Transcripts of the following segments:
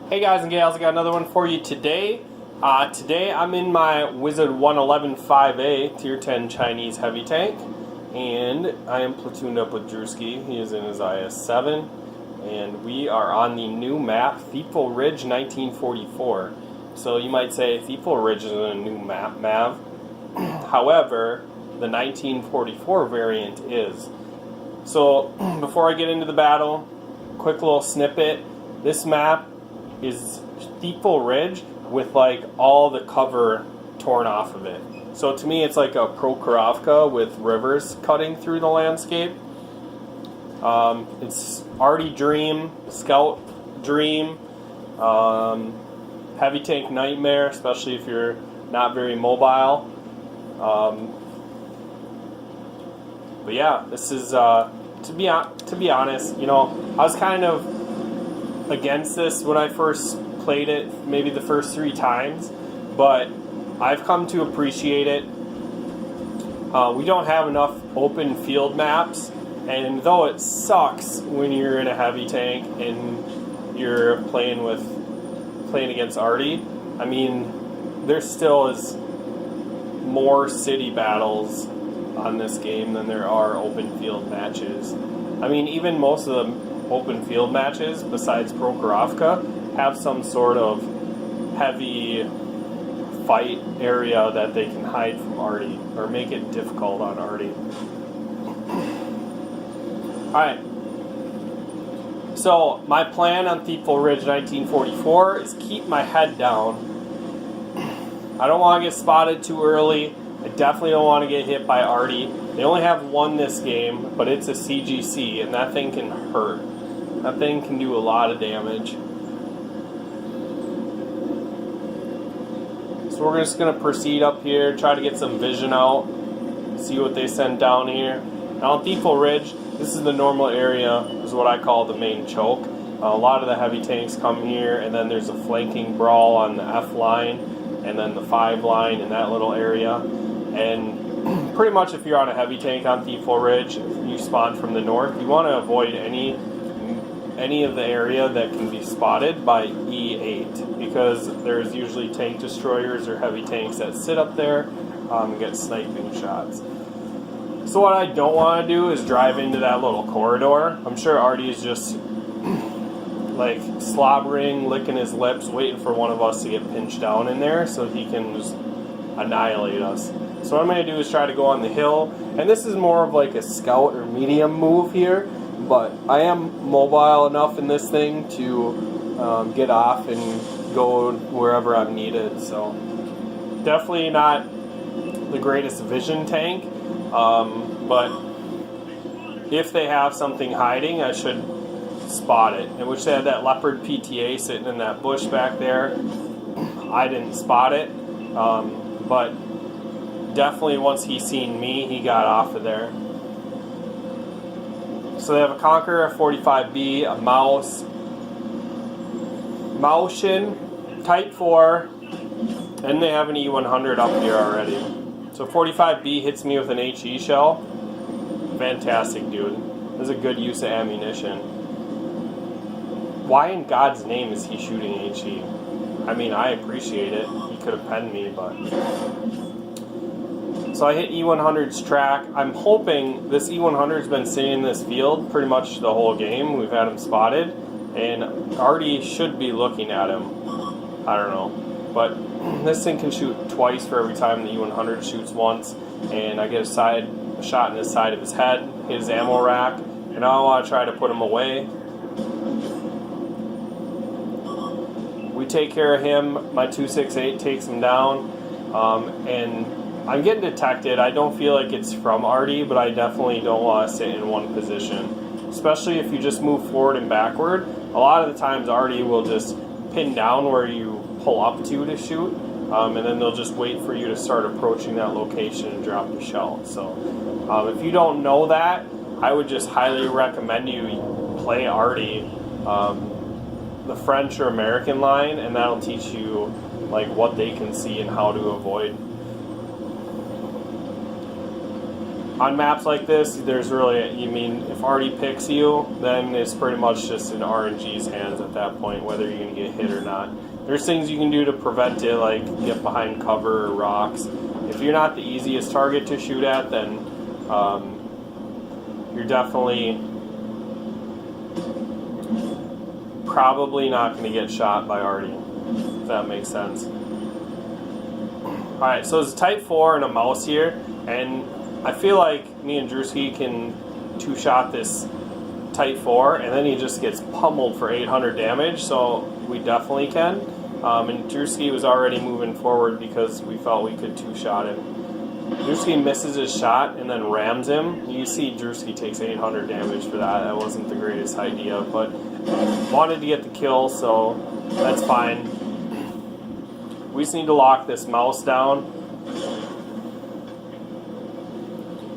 Hey guys and gals, I got another one for you today. Today I'm in my Wizard 111 5A Tier 10 Chinese heavy tank, and I am platooned up with Drewski. He is in his IS-7, and we are on the new map, Thiepval Ridge 1944. So you might say Thiepval Ridge is a new map, Mav. However, the 1944 variant is. So before I get into the battle, quick little snippet. This map is Thiepval Ridge with like all the cover torn off of it. So to me it's like a Prokhorovka with rivers cutting through the landscape. It's Arty Dream, Scout Dream, Heavy Tank Nightmare, especially if you're not very mobile. But yeah, this is to be honest, you know, I was kind of against this when I first played it, maybe the first 3 times, but I've come to appreciate it. We don't have enough open field maps, and though it sucks when you're in a heavy tank and you're playing against Arty, I mean, there still is more city battles on this game than there are open field matches. I mean, even most of the open field matches, besides Prokhorovka, have some sort of heavy fight area that they can hide from Arty, or make it difficult on Arty. Alright, so my plan on Thiepval Ridge 1944 is keep my head down. I don't want to get spotted too early. I definitely don't want to get hit by Arty. They only have one this game, but it's a CGC, and that thing can hurt. That thing can do a lot of damage. So we're just going to proceed up here, try to get some vision out, see what they send down here. Now on Thiepval Ridge, this is the normal area, is what I call the main choke. A lot of the heavy tanks come here, and then there's a flanking brawl on the F line, and then the 5 line in that little area. And pretty much if you're on a heavy tank on Thiepval Ridge, if you spawn from the north, you want to avoid any of the area that can be spotted by E8, because there's usually tank destroyers or heavy tanks that sit up there and get sniping shots. So what I don't want to do is drive into that little corridor. I'm sure Arty is just like slobbering, licking his lips, waiting for one of us to get pinched down in there so he can just annihilate us. So what I'm going to do is try to go on the hill, and this is more of like a scout or medium move here, but I am mobile enough in this thing to get off and go wherever I'm needed. So definitely not the greatest vision tank, but if they have something hiding, I should spot it. In which they had that Leopard PTA sitting in that bush back there. I didn't spot it, but definitely once he seen me, he got off of there. So they have a Conqueror, a 45B, a Maus, Maushin, Type 4, and they have an E100 up here already. So 45B hits me with an HE shell. Fantastic, dude. This is a good use of ammunition. Why in God's name is he shooting HE? I mean, I appreciate it. He could have penned me, but... So I hit E100's track. I'm hoping this E100's been sitting in this field pretty much the whole game. We've had him spotted, and Arty should be looking at him. I don't know. But this thing can shoot twice for every time the E100 shoots once, and I get a shot in the side of his head, hit his ammo rack, and now I want to try to put him away. We take care of him. My 268 takes him down, and I'm getting detected. I don't feel like it's from Arty, but I definitely don't want to sit in one position. Especially if you just move forward and backward. A lot of the times Arty will just pin down where you pull up to shoot, and then they'll just wait for you to start approaching that location and drop the shell. So if you don't know that, I would just highly recommend you play Arty, the French or American line, and that'll teach you like what they can see and how to avoid. On maps like this, there's really, if Artie picks you, then it's pretty much just in RNG's hands at that point, whether you're going to get hit or not. There's things you can do to prevent it, like get behind cover or rocks. If you're not the easiest target to shoot at, then you're definitely probably not going to get shot by Artie, if that makes sense. Alright, so it's a Type 4 and a mouse here, and I feel like me and Drewski can two-shot this Type 4, and then he just gets pummeled for 800 damage, so we definitely can. And Drewski was already moving forward because we felt we could two-shot him. Drewski misses his shot and then rams him. You see Drewski takes 800 damage for that. That wasn't the greatest idea, but wanted to get the kill, so that's fine. We just need to lock this mouse down.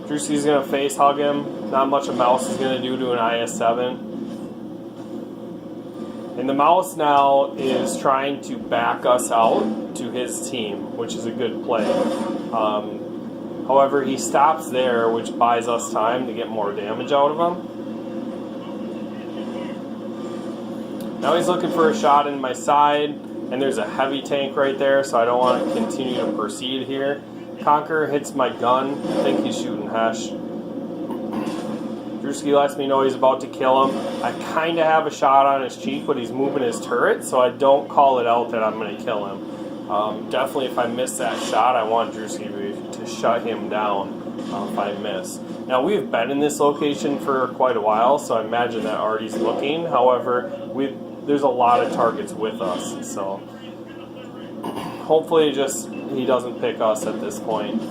Drewski's going to face hug him. Not much a mouse is going to do to an IS-7. And the mouse now is trying to back us out to his team, which is a good play. However, he stops there, which buys us time to get more damage out of him. Now he's looking for a shot in my side, and there's a heavy tank right there, so I don't want to continue to proceed here. Conqueror hits my gun. I think he's shooting Hesh. Drewski lets me know he's about to kill him. I kind of have a shot on his cheek, but he's moving his turret, so I don't call it out that I'm going to kill him. Definitely, if I miss that shot, I want Drewski to shut him down if I miss. Now, we've been in this location for quite a while, so I imagine that Artie's looking. However, there's a lot of targets with us, so hopefully he doesn't pick us at this point.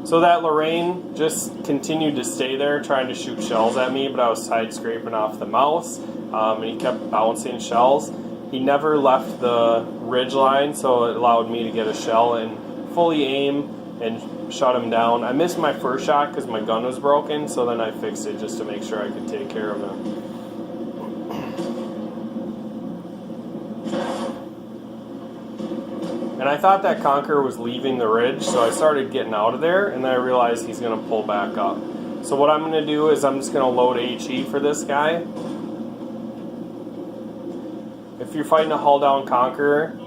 So that Lorraine just continued to stay there trying to shoot shells at me, but I was side scraping off the mouse, and he kept bouncing shells. He never left the ridge line, so it allowed me to get a shell and fully aim and shut him down. I missed my first shot because my gun was broken, so then I fixed it just to make sure I could take care of him. And I thought that Conqueror was leaving the ridge, so I started getting out of there, and then I realized he's going to pull back up. So what I'm going to do is I'm just going to load HE for this guy. If you're fighting a hull down Conqueror,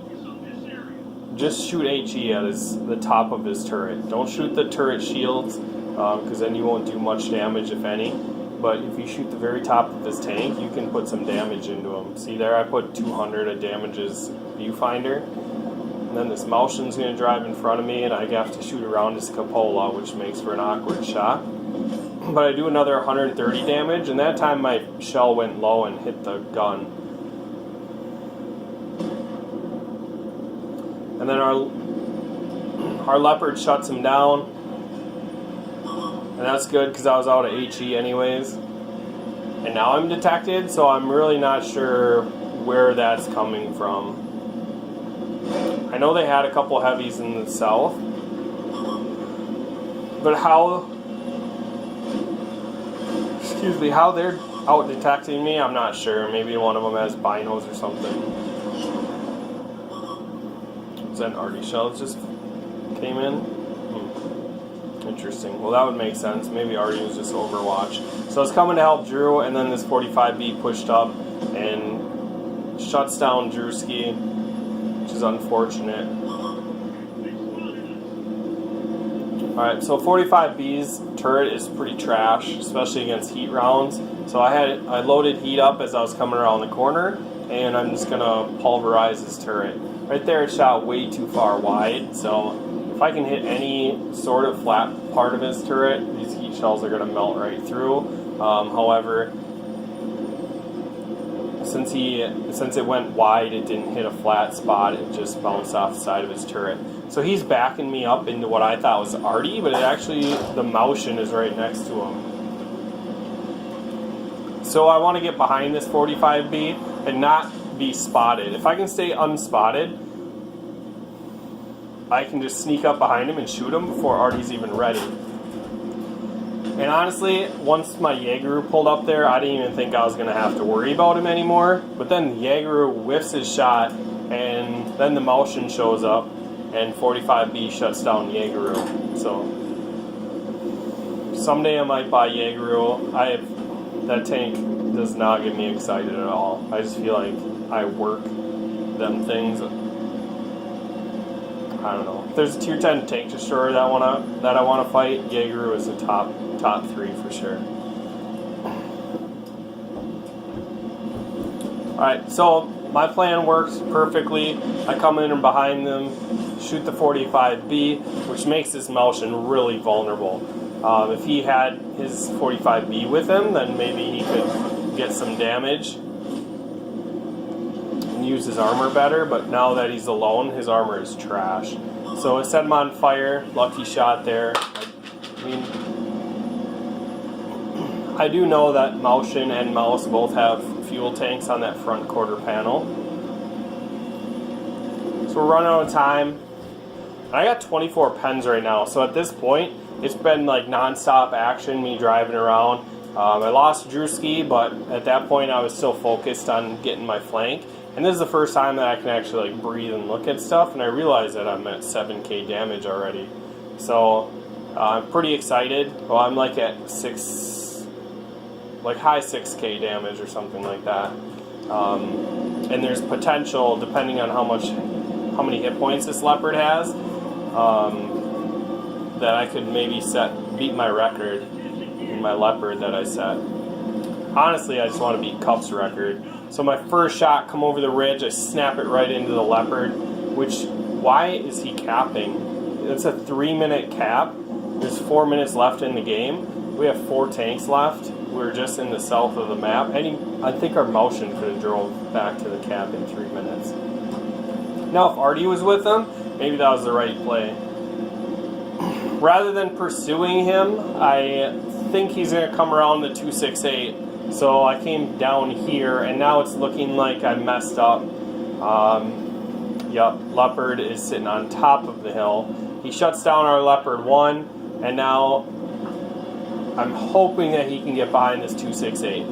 just shoot HE at the top of his turret. Don't shoot the turret shields, because then you won't do much damage, if any. But if you shoot the very top of his tank, you can put some damage into him. See there, I put 200 of damage's viewfinder. And then this Maushan's going to drive in front of me, and I have to shoot around his cupola, which makes for an awkward shot. But I do another 130 damage, and that time my shell went low and hit the gun. And then our Leopard shuts him down. And that's good because I was out of HE anyways. And now I'm detected, so I'm really not sure where that's coming from. I know they had a couple heavies in the south, but how they're out detecting me, I'm not sure. Maybe one of them has binos or something. Is that an Artie shell that just came in? Interesting. Well, that would make sense. Maybe Artie was just Overwatch. So it's coming to help Drew, and then this 45B pushed up and shuts down Drewski, which is unfortunate. Alright, so 45B's turret is pretty trash, especially against heat rounds. So I loaded heat up as I was coming around the corner, and I'm just going to pulverize his turret. Right there it shot way too far wide, so if I can hit any sort of flat part of his turret, these heat shells are going to melt right through. However, since it went wide, it didn't hit a flat spot, it just bounced off the side of his turret. So he's backing me up into what I thought was Artie, but the Maushan is right next to him. So I want to get behind this 45B and not be spotted. If I can stay unspotted, I can just sneak up behind him and shoot him before Artie's even ready. And honestly, once my Jaeger pulled up there, I didn't even think I was going to have to worry about him anymore. But then the Jaeger whiffs his shot, and then the Maushan shows up, and 45B shuts down Jaeger. So Someday I might buy Jaegeru. That tank does not get me excited at all. I just feel like I work them things. I don't know. If there's a tier 10 tank destroyer that I want to fight, Jaegeru is the top 3 for sure. Alright, so my plan works perfectly. I come in behind them, shoot the 45B, which makes this Malshin really vulnerable. If he had his 45B with him, then maybe he could get some damage and use his armor better, but now that he's alone, his armor is trash. So I set him on fire, lucky shot there. I mean, I do know that Malshin and Mouse both have fuel tanks on that front quarter panel. So we're running out of time. And I got 24 pens right now, so at this point, it's been like non-stop action, me driving around. I lost Drewski, but at that point I was still focused on getting my flank. And this is the first time that I can actually like breathe and look at stuff, and I realize that I'm at 7k damage already. So I'm pretty excited. Well, I'm like at high 6k damage or something like that. And there's potential, depending on how many hit points this leopard has, that I could maybe beat my record in my leopard that I set. Honestly, I just want to beat Cup's record. So my first shot, come over the ridge, I snap it right into the leopard, which, why is he capping? It's a 3-minute cap. There's 4 minutes left in the game. We have 4 tanks left. We're just in the south of the map. I think our Malshin could have drove back to the cap in 3 minutes. Now, if Artie was with him, maybe that was the right play. Rather than pursuing him, I think he's going to come around the 268. So I came down here, and now it's looking like I messed up. Yep, Leopard is sitting on top of the hill. He shuts down our Leopard 1, and now I'm hoping that he can get behind this 268.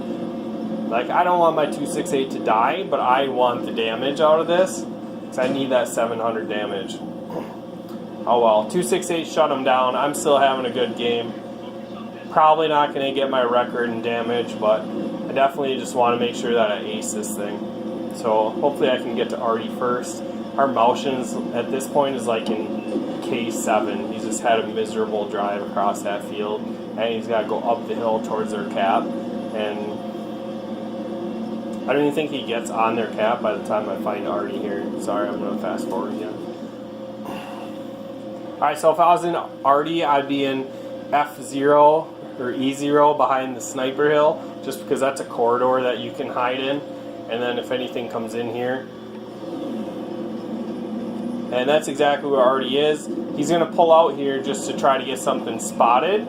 Like, I don't want my 268 to die, but I want the damage out of this, because I need that 700 damage. Oh well, 268 shut him down. I'm still having a good game. Probably not going to get my record in damage, but I definitely just want to make sure that I ace this thing. So hopefully I can get to Artie first. Our Malshin's at this point is like in K7. He's just had a miserable drive across that field, and he's got to go up the hill towards their cap. And I don't even think he gets on their cap by the time I find Artie here. Sorry, I'm going to fast forward again. Alright, so if I was in Artie, I'd be in F0 or E0 behind the sniper hill, just because that's a corridor that you can hide in, and then if anything comes in here. And that's exactly where Artie is. He's going to pull out here just to try to get something spotted,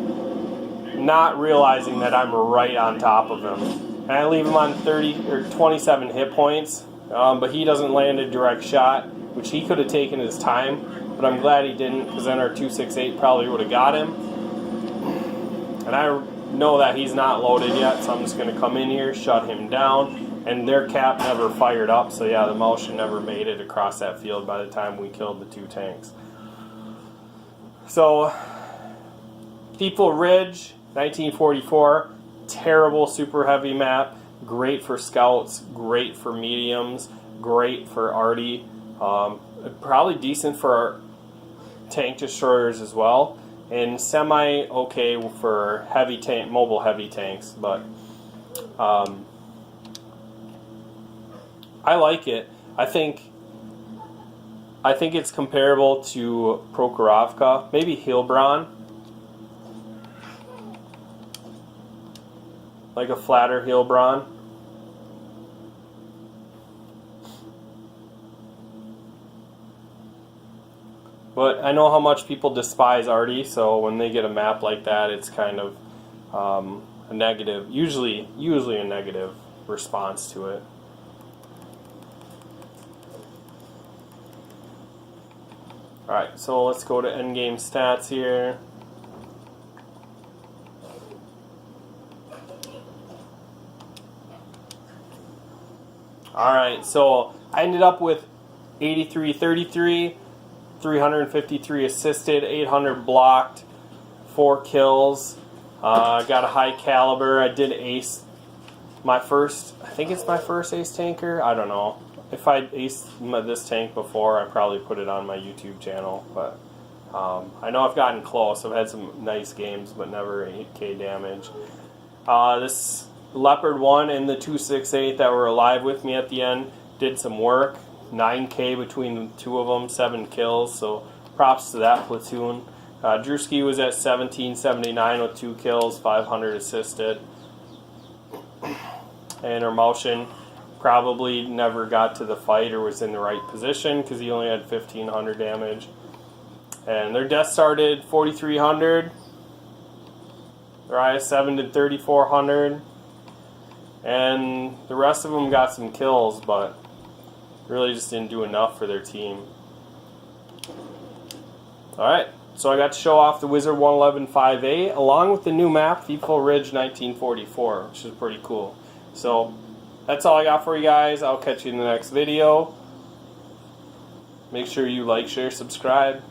not realizing that I'm right on top of him. And I leave him on 30 or 27 hit points, but he doesn't land a direct shot, which he could have taken his time, but I'm glad he didn't, because then our 268 probably would have got him. And I know that he's not loaded yet, so I'm just going to come in here, shut him down, and their cap never fired up, so yeah, the Malshin never made it across that field by the time we killed the 2 tanks. So, Thiepval Ridge, 1944, terrible super heavy map, great for scouts, great for mediums, great for Artie, probably decent for our tank destroyers as well, and semi okay for mobile heavy tanks, but I like it. I think it's comparable to Prokhorovka, maybe Heilbronn, like a flatter Heilbronn. But I know how much people despise Artie, so when they get a map like that, it's kind of a negative, usually a negative response to it. Alright, so let's go to endgame stats here. Alright, so I ended up with 83-33, 353 assisted, 800 blocked, 4 kills. I got a high caliber. I did ace my first, I think it's my first ace tanker. I don't know. If I aced this tank before, I probably put it on my YouTube channel. But I know I've gotten close. I've had some nice games, but never 8K damage. This Leopard 1 and the 268 that were alive with me at the end did some work. 9K between the two of them, 7 kills. So props to that platoon. Drewski was at 1779 with 2 kills, 500 assisted. And Hermotion probably never got to the fight or was in the right position because he only had 1500 damage. And their death started 4300. Their IS-7 did 3400. And the rest of them got some kills, but really just didn't do enough for their team. Alright, so I got to show off the Wizard 111 5A along with the new map, Thieful Ridge 1944, which is pretty cool. So that's all I got for you guys. I'll catch you in the next video. Make sure you like, share, subscribe.